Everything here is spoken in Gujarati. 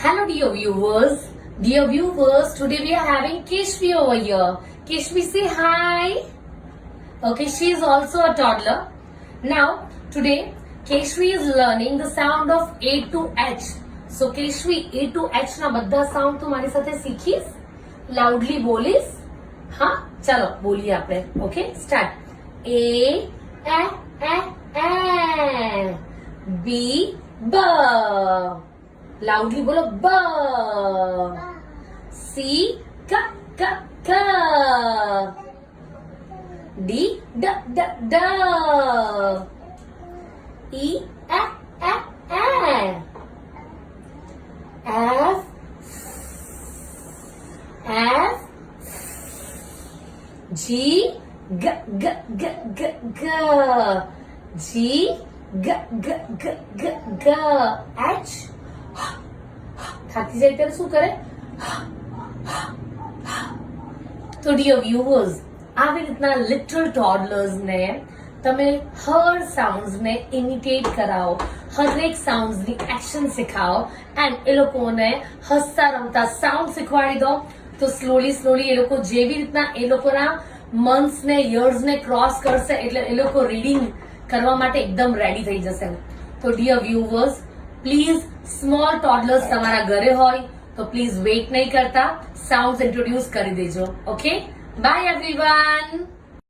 Hello, dear viewers. Dear viewers, today we are having Keshvi over here. Keshvi, say hi. Okay, she is also a toddler. Now, today, Keshvi is learning the sound of A to H. So, Keshvi, A to H ના બધા sound તું મારી સાથે શીખીશ? Loudly બોલીશ? હા? ચાલો, બોલીએ આપણે. Okay, start. A, B, B. Loudly બોલો B. C, K, K. D, D, D, D. E, F, F, F. F, G, G, G, G, G, G. G, G, G, G, G, G. H. થાકી જાય ત્યારે શું કરે? તો ડિયર વ્યુઅર્સ, આવી રીતના લિટલ ટોડલર્સ ને તમે હર સાઉન્ડ્સ ને ઇમિટેટ કરાવો, હરેક સાઉન્ડ્સ ની એક્શન શીખાવો એન્ડ એ લોકોને હસતા રમતા સાઉન્ડ શીખવાડી દો તો સ્લોલી એ લોકો જેવી રીતના એ લોકોના મંથ્સ ને યર્સ ને ક્રોસ કરશે એટલે એ લોકો રીડિંગ કરવા માટે એકદમ રેડી થઈ જશે. તો dear viewers, please small toddlers તમારા ઘરે હોય તો પ્લીઝ વેઇટ નહીં કરતા, સાઉન્ડ્સ ઇન્ટ્રોડ્યુસ કરી દેજો. Okay, by everyone.